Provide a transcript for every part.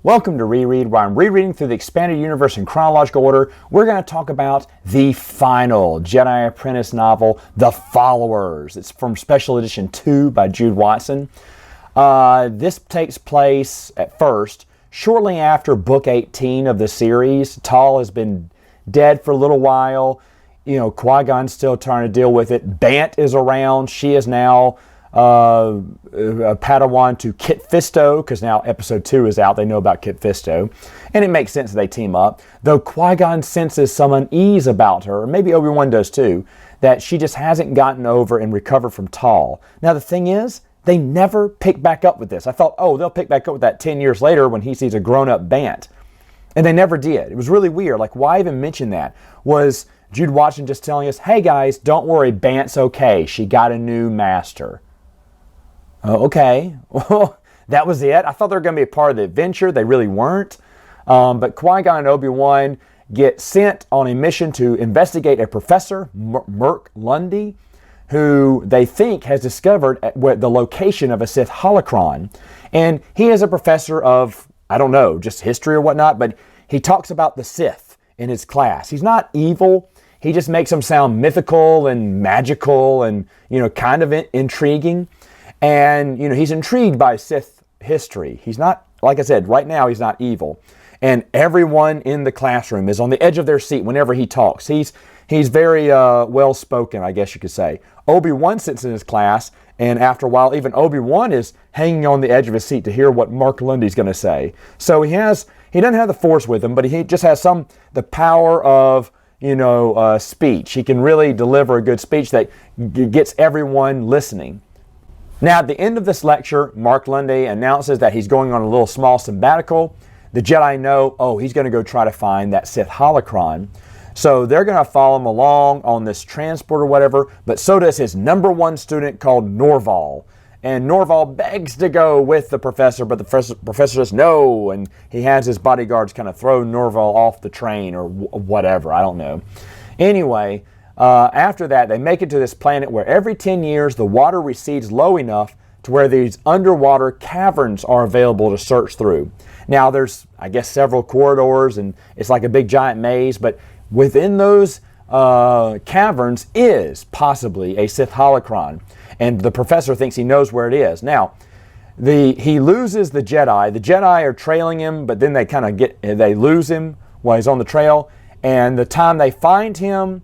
Welcome to Reread, where I'm rereading through the expanded universe in chronological order. We're going to talk about the final Jedi Apprentice novel, The Followers. It's from Special Edition 2 by Jude Watson. This takes place at first, shortly after Book 18 of the series. Tal has been dead for a little while. You know, Qui-Gon's still trying to deal with it. Bant is around. She is now a Padawan to Kit Fisto, because now episode 2 is out. They know about Kit Fisto, and it makes sense that they team up, though Qui-Gon senses some unease about her, or maybe Obi-Wan does too, that she just hasn't gotten over and recovered from Tal. Now the thing is, they never pick back up with this. I thought, oh, they'll pick back up with that 10 years later when he sees a grown-up Bant, and they never did. It was really weird. Like, why even mention that? Was Jude Watson just telling us, hey guys, don't worry, Bant's okay, she got a new master? Okay, well, that was it. I thought they were going to be a part of the adventure. They really weren't. But Qui-Gon and Obi-Wan get sent on a mission to investigate a professor, Merc Lundy, who they think has discovered the location of a Sith holocron. And he is a professor of, I don't know, just history or whatnot, but he talks about the Sith in his class. He's not evil. He just makes them sound mythical and magical and, you know, kind of intriguing. And, you know, he's intrigued by Sith history. He's not, like I said, right now he's not evil. And everyone in the classroom is on the edge of their seat whenever he talks. He's very well-spoken, I guess you could say. Obi-Wan sits in his class, and after a while, even Obi-Wan is hanging on the edge of his seat to hear what Merc Lundy's going to say. So he doesn't have the Force with him, but he just has the power of, speech. He can really deliver a good speech that gets everyone listening. Now, at the end of this lecture, Merc Lundy announces that he's going on a little small sabbatical. The Jedi know, oh, he's going to go try to find that Sith holocron. So they're going to follow him along on this transport or whatever, but so does his number one student called Norval. And Norval begs to go with the professor, but the professor says no, and he has his bodyguards kind of throw Norval off the train or whatever, I don't know. Anyway, after that, they make it to this planet where every 10 years the water recedes low enough to where these underwater caverns are available to search through. Now there's, I guess, several corridors, and it's like a big giant maze, but within those caverns is possibly a Sith holocron, and the professor thinks he knows where it is. Now, he loses the Jedi. The Jedi are trailing him, but then they lose him while he's on the trail, and the time they find him,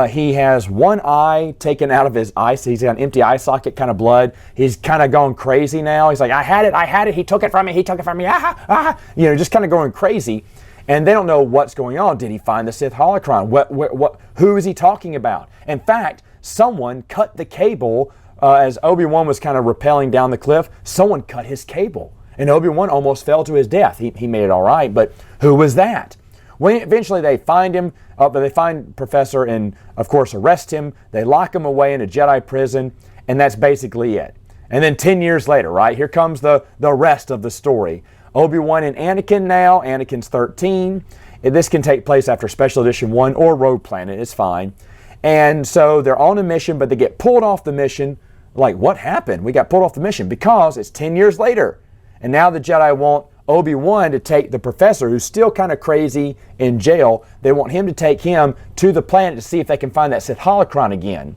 he has one eye taken out of his eye. So he's got an empty eye socket, kind of blood. He's kind of going crazy now. He's like, I had it. He took it from me. Just kind of going crazy. And they don't know what's going on. Did he find the Sith holocron? Who is he talking about? In fact, someone cut the cable as Obi-Wan was kind of rappelling down the cliff. Someone cut his cable. And Obi-Wan almost fell to his death. He made it all right, but who was that? When eventually they find him, they find Professor and, of course, arrest him. They lock him away in a Jedi prison, and that's basically it. And then 10 years later, right, here comes the rest of the story. Obi-Wan and Anakin now. Anakin's 13. This can take place after Special Edition 1 or Rogue Planet. It's fine. And so they're on a mission, but they get pulled off the mission. Like, what happened? We got pulled off the mission because it's 10 years later. And now the Jedi want Obi-Wan to take the professor, who's still kind of crazy in jail. They want him to take him to the planet to see if they can find that Sith holocron again.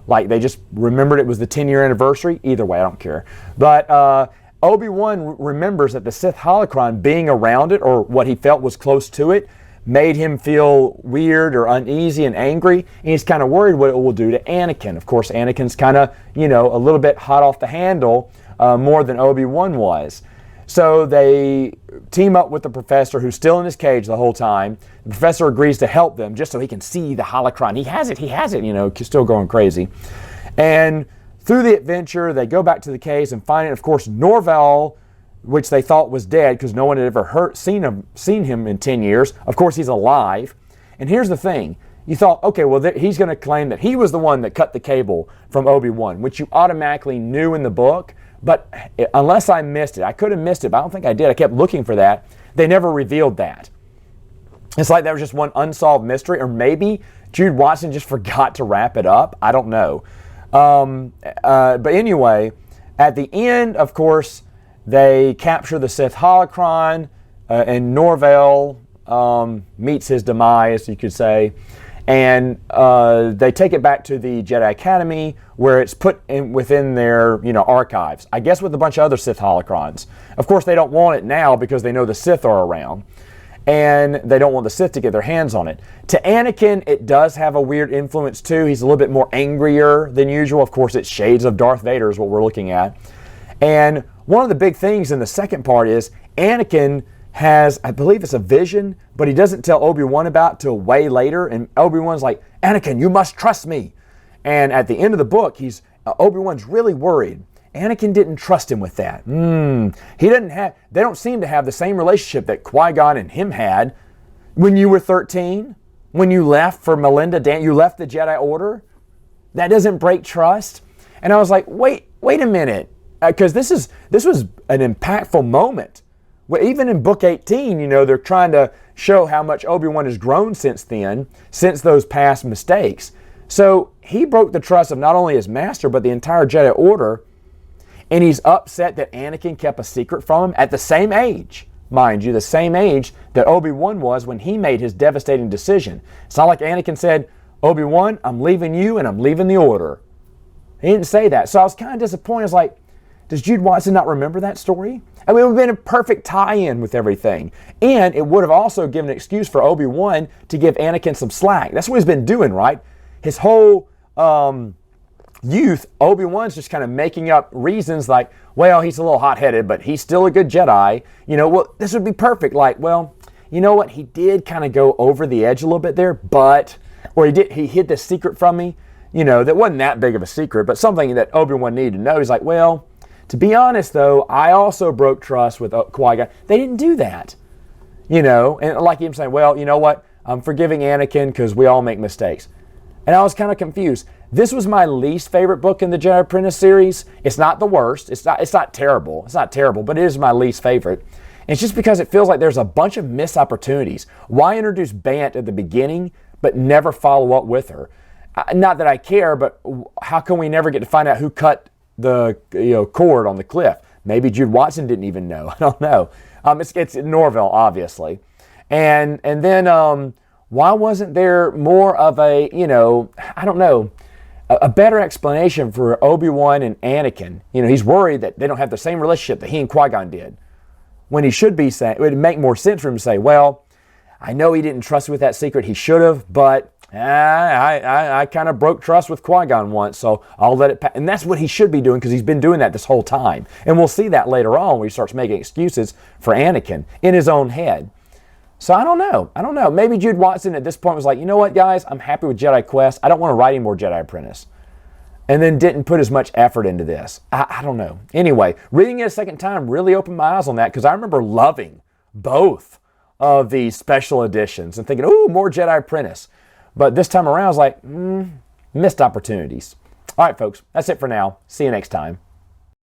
Like, they just remembered it was the 10-year anniversary. Either way, I don't care. But Obi-Wan remembers that the Sith holocron being around it, or what he felt was close to it, made him feel weird or uneasy and angry. And he's kind of worried what it will do to Anakin. Of course, Anakin's kind of, a little bit hot off the handle more than Obi-Wan was. So they team up with the professor, who's still in his cage the whole time. The professor agrees to help them just so he can see the holocron. He has it, still going crazy. And through the adventure, they go back to the caves and find it. Of course, Norval, which they thought was dead because no one had ever seen him in 10 years. Of course, he's alive. And here's the thing. You thought, okay, well, he's going to claim that he was the one that cut the cable from Obi-Wan, which you automatically knew in the book. But unless I missed it, I could have missed it, but I don't think I did. I kept looking for that. They never revealed that. It's like that was just one unsolved mystery, or maybe Jude Watson just forgot to wrap it up. I don't know. But anyway, at the end, of course, they capture the Sith holocron. and Norvell meets his demise, you could say. And they take it back to the Jedi Academy, where it's put within their archives, I guess, with a bunch of other Sith holocrons. Of course, they don't want it now because they know the Sith are around, and they don't want the Sith to get their hands on it. To Anakin, it does have a weird influence too. He's a little bit more angrier than usual. Of course, it's shades of Darth Vader is what we're looking at. And one of the big things in the second part is Anakin has, I believe it's a vision, but he doesn't tell Obi-Wan about till way later. And Obi-Wan's like, Anakin, you must trust me. And at the end of the book, Obi-Wan's really worried. Anakin didn't trust him with that. They don't seem to have the same relationship that Qui-Gon and him had when you were 13, when you left for Melinda Dan, you left the Jedi Order. That doesn't break trust. And I was like, wait a minute, because this was an impactful moment. Well, even in Book 18, they're trying to show how much Obi-Wan has grown since then, since those past mistakes. So he broke the trust of not only his master, but the entire Jedi Order. And he's upset that Anakin kept a secret from him at the same age, mind you, the same age that Obi-Wan was when he made his devastating decision. It's not like Anakin said, Obi-Wan, I'm leaving you and I'm leaving the Order. He didn't say that. So I was kind of disappointed. I was like, does Jude Watson not remember that story? I mean, it would have been a perfect tie-in with everything. And it would have also given an excuse for Obi-Wan to give Anakin some slack. That's what he's been doing, right? His whole youth, Obi-Wan's just kind of making up reasons like, well, he's a little hot-headed, but he's still a good Jedi. Well, this would be perfect. Like, well, you know what? He did kind of go over the edge a little bit there, or he hid this secret from me, that wasn't that big of a secret, but something that Obi-Wan needed to know. He's like, well, to be honest, though, I also broke trust with Qui-Gon. They didn't do that, and like him saying, well, you know what? I'm forgiving Anakin because we all make mistakes. And I was kind of confused. This was my least favorite book in the Jedi Apprentice series. It's not the worst. It's not terrible. It's not terrible, but it is my least favorite. And it's just because it feels like there's a bunch of missed opportunities. Why introduce Bant at the beginning, but never follow up with her? Not that I care, but how can we never get to find out who cut the cord on the cliff? Maybe Jude Watson didn't even know. I don't know. It's Norvell, obviously. And then why wasn't there more of a, I don't know, a better explanation for Obi-Wan and Anakin? He's worried that they don't have the same relationship that he and Qui-Gon did. When he should be saying, it would make more sense for him to say, well, I know he didn't trust me with that secret. He should have, but I kind of broke trust with Qui-Gon once, so I'll let it pass. And that's what he should be doing because he's been doing that this whole time. And we'll see that later on when he starts making excuses for Anakin in his own head. So I don't know. Maybe Jude Watson at this point was like, you know what, guys? I'm happy with Jedi Quest. I don't want to write any more Jedi Apprentice. And then didn't put as much effort into this. I don't know. Anyway, reading it a second time really opened my eyes on that because I remember loving both of these special editions and thinking, ooh, more Jedi Apprentice. But this time around, I was like, missed opportunities. All right, folks, that's it for now. See you next time.